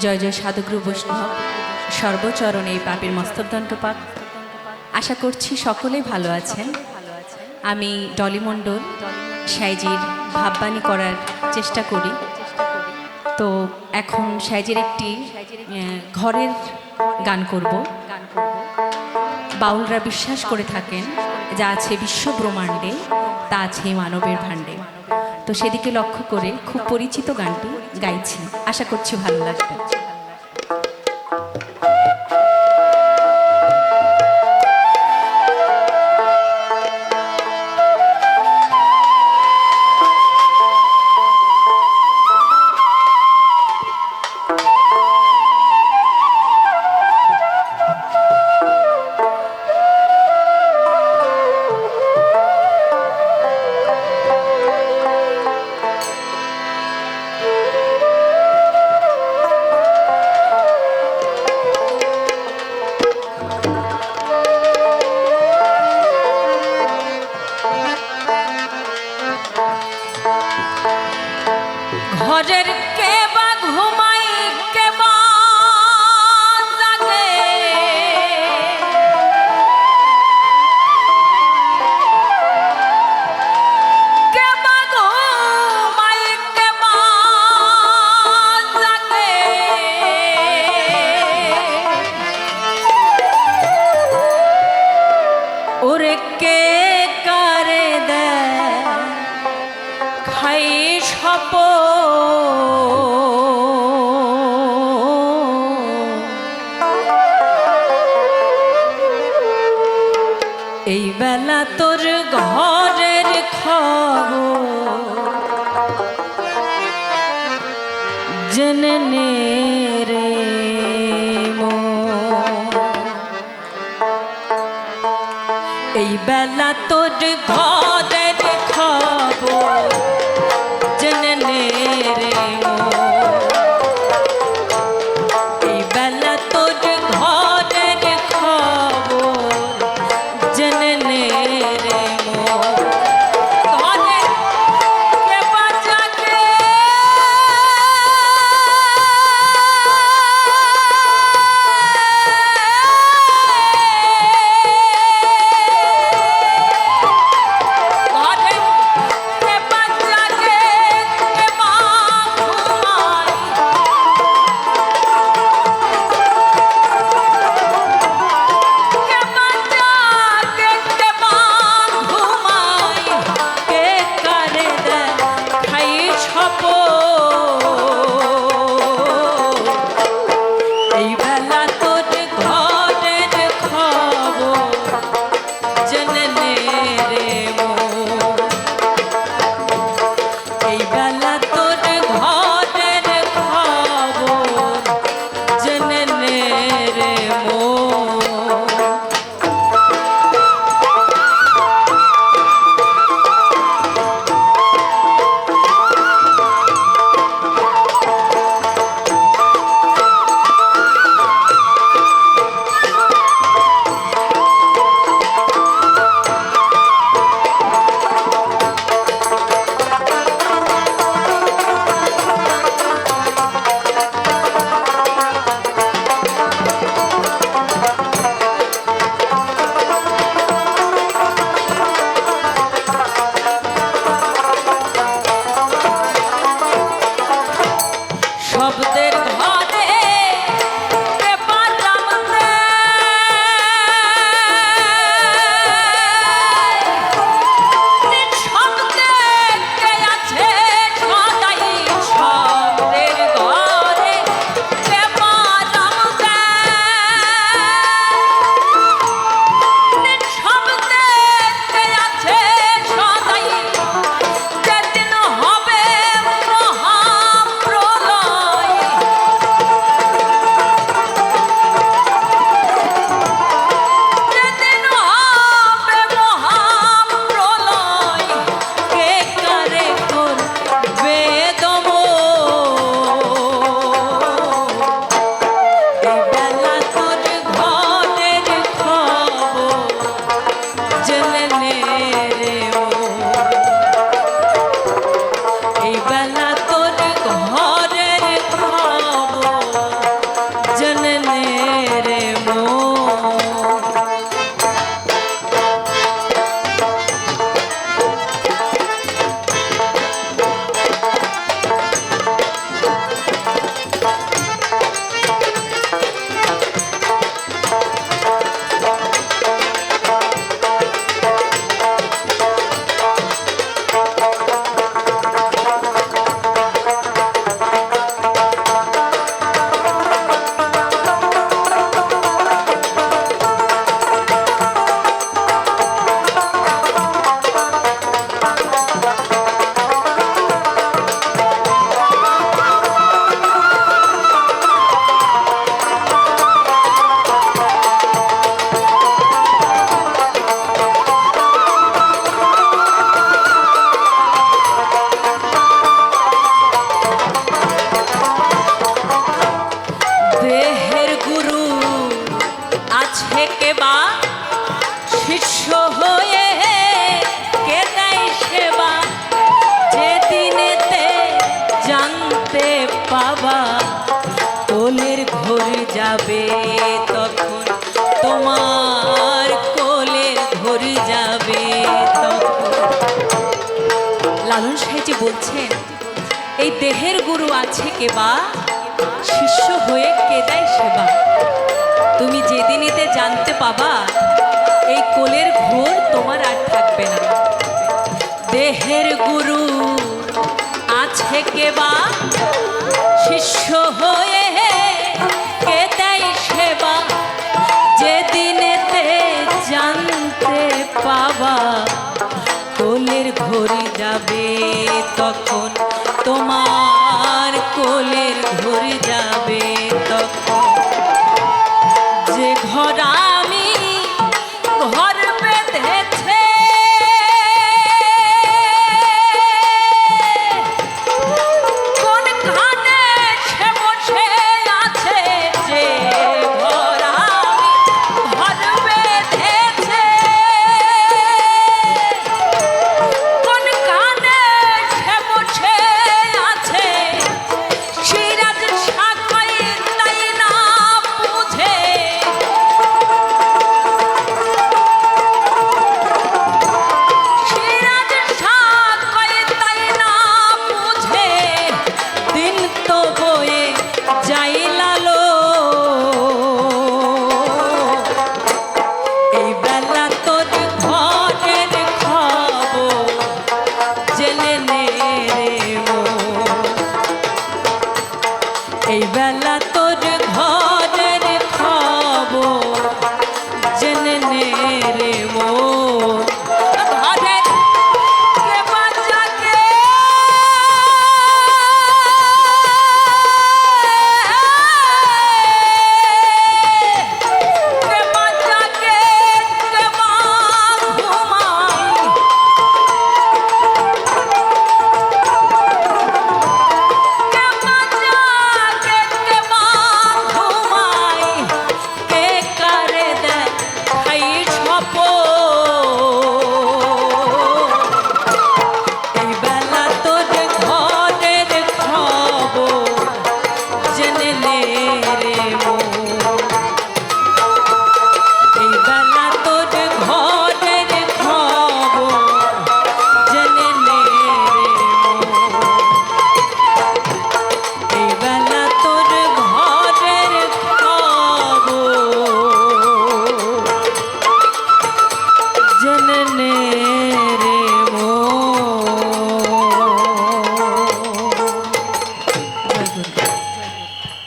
জয় জয় সাধুগুরু বৈষ্ণব সর্বচরণে এই পাপের মস্তকদণ্ডপাত। আশা করছি সকলেই ভালো আছেন। আমি ডলি মণ্ডল সাইজির ভাববাণী করার চেষ্টা করি। তো এখন সাইজির একটি ঘরের গান করব। বাউলরা বিশ্বাস করে থাকেন যা আছে বিশ্ব ব্রহ্মাণ্ডে তা আছে মানবের ভাণ্ডে। তো সেদিকে লক্ষ্য করে খুব পরিচিত গানটি গাইছি, আশা করছি ভালো লাগবে। ঘরের কে বা ঘুমাই কে বা জাগে, কে বা ঘুমাই কে বা জাগে, ওরে কে কারে দেয় খাই সপ এই বেলা তোর ঘরের খবর জেনে নে রে এই বেলা তোর ঘরের খবর জেনে নে রে এই বেলা তোর ঘরের খবর জেনে নে রে ঘরে কে বা জাগে, কেবা শিষ্য হয়ে কে দেয় সেবা যেদিনেতে জানতে পাবা কোলের ঘোর যাবে তখন তোমার কোলের ঘোর যাবে তখন। লালন সাহেবজি বলছেন এই দেহের গুরু আছে কেবা শিষ্য হয়ে কে দেয় সেবা তুমি যেদিনেতে জানতে পাবা এই কোলের ঘোর তোমার আর থাকবে না। দেহের গুরু আছে কেবা শিষ্য হয়ে কে দেয় সেবা যেদিনেতে জানতে পাবা কোলের ঘড়ি যাবে তখন তোমার কোলের ঘড়ি যাবে তখন। যে ঘর আমি ঘর বেঁধেছে কোনখানে সে বসে আছে যে ঘর আমি ঘর বেঁধেছে কোনখানে সে বসে আছে সিরাজ সাকাই তাই না বুঝে সিরাজ সাকাই তাই না বুঝে দিন তো বয়ে যাই লালো এই বেলা তোর ঘরের খবর জেনে নে রে মন এই বেলা তোর ঘরের খবর জেনে নে রে মন। ঘরের কে বাচ্চাকে কে বাচ্চাকে কে মা ঘুমায় কে বাচ্চাকে কে মা ঘুমায় কে কারে দেয় খাই এই বেলা তোর ঘরের খবর জেনে নে রে মন এই বেলা তোর ঘরের খবর জেনে নে রে মন এই বেলা তোর ঘরের খবর জেনে নে